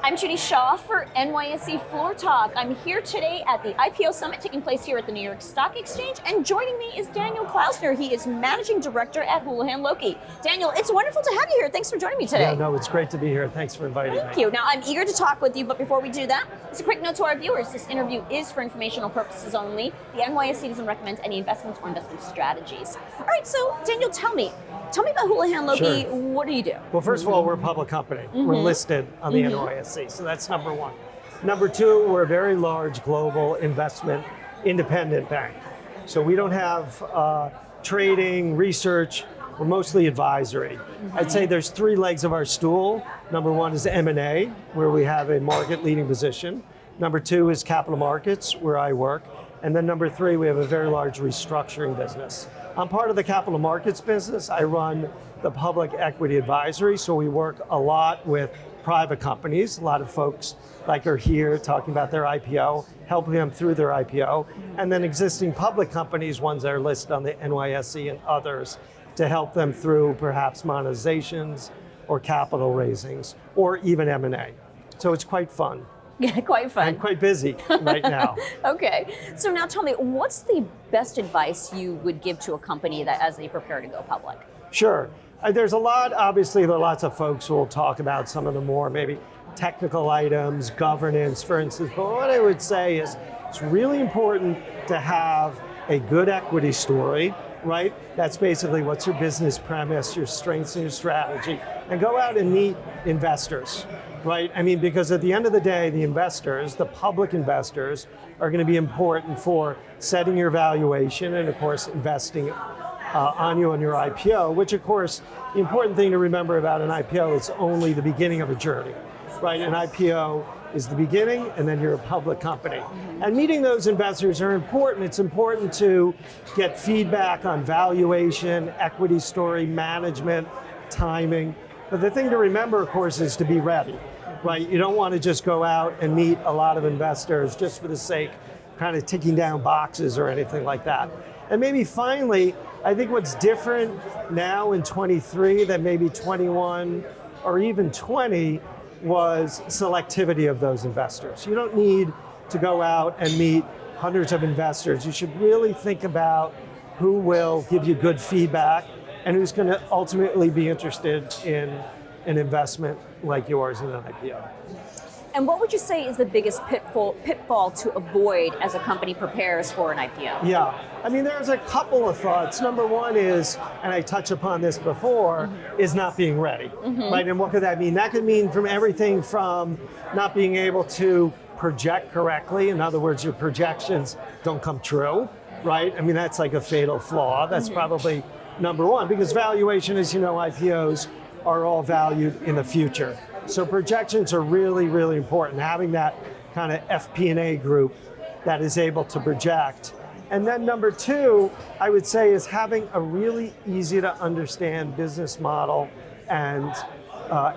I'm Judy Shaw for NYSE Floor Talk. I'm here today at the IPO Summit taking place here at the New York Stock Exchange, and joining me is Daniel Klausner. He is Managing Director at Houlihan Lokey. Daniel, it's wonderful to have you here. Thanks for joining me today. Yeah, no, it's great to be here. Thanks for inviting me. Thank you. Now, I'm eager to talk with you, but before we do that, just a quick note to our viewers. This interview is for informational purposes only. The NYSE doesn't recommend any investments or investment strategies. All right, so Daniel, tell me about Houlihan Lokey. Sure. What do you do? Well, first of all, we're a public company. We're listed on the NYSE, so that's number one. Number two, we're a very large global investment independent bank. So we don't have trading, research, we're mostly advisory. I'd say there's three legs of our stool. Number one is M&A, where we have a market leading position. Number two is capital markets, where I work. And then number three, we have a very large restructuring business. I'm part of the capital markets business. I run the public equity advisory, so we work a lot with private companies. A lot of folks like are here talking about their IPO, helping them through their IPO, and then existing public companies, ones that are listed on the NYSE and others, to help them through perhaps monetizations or capital raisings or even M&A. So it's quite fun. Yeah, quite fun. And quite busy right now. Okay, so now tell me, what's the best advice you would give to a company that as they prepare to go public? Sure. There's a lot, obviously there are lots of folks who will talk about some of the more maybe technical items, governance, for instance, but what I would say is it's really important to have a good equity story, right? That's basically what's your business premise, your strengths and your strategy, and go out and meet investors, right? I mean, because at the end of the day, the investors, the public investors, are going to be important for setting your valuation and of course investing on you on your IPO, which of course, the important thing to remember about an IPO is only the beginning of a journey, right? An IPO is the beginning and then you're a public company. And meeting those investors are important. It's important to get feedback on valuation, equity story, management, timing. But the thing to remember, of course, is to be ready, right? You don't want to just go out and meet a lot of investors just for the sake of kind of ticking down boxes or anything like that. And maybe finally, I think what's different now in 23 than maybe 21 or even 20 was selectivity of those investors. You don't need to go out and meet hundreds of investors. You should really think about who will give you good feedback and who's going to ultimately be interested in an investment like yours in an IPO. And what would you say is the biggest pitfall to avoid as a company prepares for an IPO? Yeah, I mean, there's a couple of thoughts. Number one is, and I touched upon this before, is not being ready, right? And what could that mean? That could mean from everything from not being able to project correctly. In other words, your projections don't come true, right? I mean, that's like a fatal flaw. That's probably number one, because valuation, as you know, IPOs are all valued in the future. So projections are really, really important, having that kind of FP&A group that is able to project. And then number two, I would say, is having a really easy to understand business model and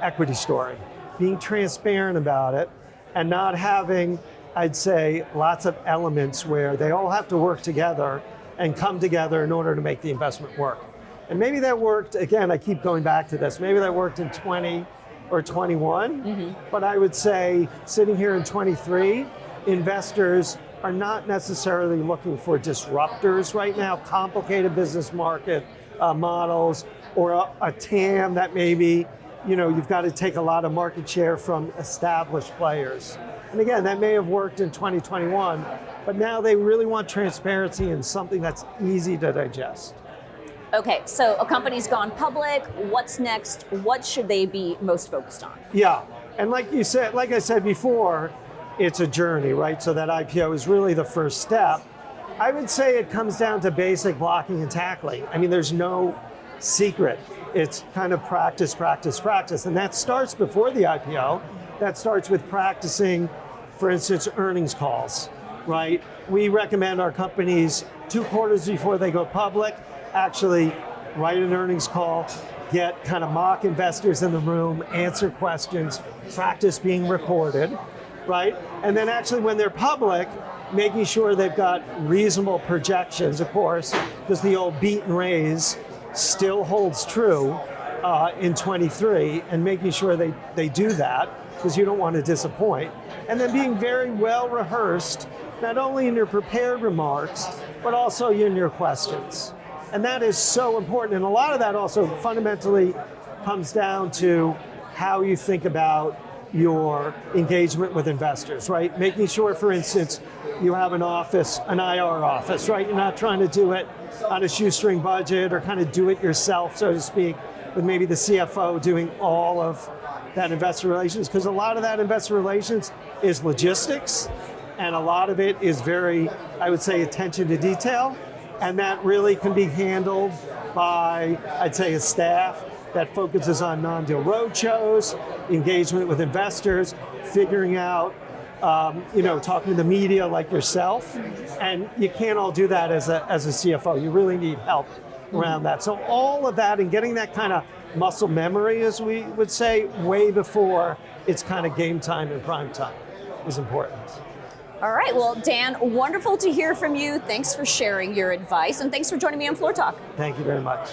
equity story. Being transparent about it and not having, I'd say, lots of elements where they all have to work together and come together in order to make the investment work. And maybe that worked, again, I keep going back to this, maybe that worked in 20 or 21, but I would say sitting here in 23, investors are not necessarily looking for disruptors right now, complicated business market models, or a TAM that maybe, you know, you've got to take a lot of market share from established players. And again, that may have worked in 2021, but now they really want transparency and something that's easy to digest. Okay, so a company's gone public. What's next? What should they be most focused on? Yeah, and like you said, like I said before, it's a journey, right? So that IPO is really the first step. I would say it comes down to basic blocking and tackling. I mean, there's no secret. It's kind of practice, practice, practice. And that starts before the IPO. That starts with practicing, for instance, earnings calls, right? We recommend our companies 2 quarters before they go public, actually write an earnings call, get kind of mock investors in the room, answer questions, practice being recorded, right? And then actually when they're public, making sure they've got reasonable projections, of course, because the old beat and raise still holds true in 23, and making sure they do that, because you don't want to disappoint. And then being very well rehearsed, not only in your prepared remarks, but also in your questions. And that is so important. And a lot of that also fundamentally comes down to how you think about your engagement with investors, right? Making sure, for instance, you have an office, an IR office, right? You're not trying to do it on a shoestring budget or kind of do it yourself, so to speak, with maybe the CFO doing all of that investor relations, because a lot of that investor relations is logistics, and a lot of it is very, I would say, attention to detail, and that really can be handled by, I'd say, a staff that focuses on non-deal roadshows, engagement with investors, figuring out, talking to the media like yourself, and you can't all do that as a CFO. You really need help around that. So all of that and getting that kind of muscle memory, as we would say, way before it's kind of game time and prime time is important. All right, well, Dan, wonderful to hear from you. Thanks for sharing your advice, and thanks for joining me on Floor Talk. Thank you very much.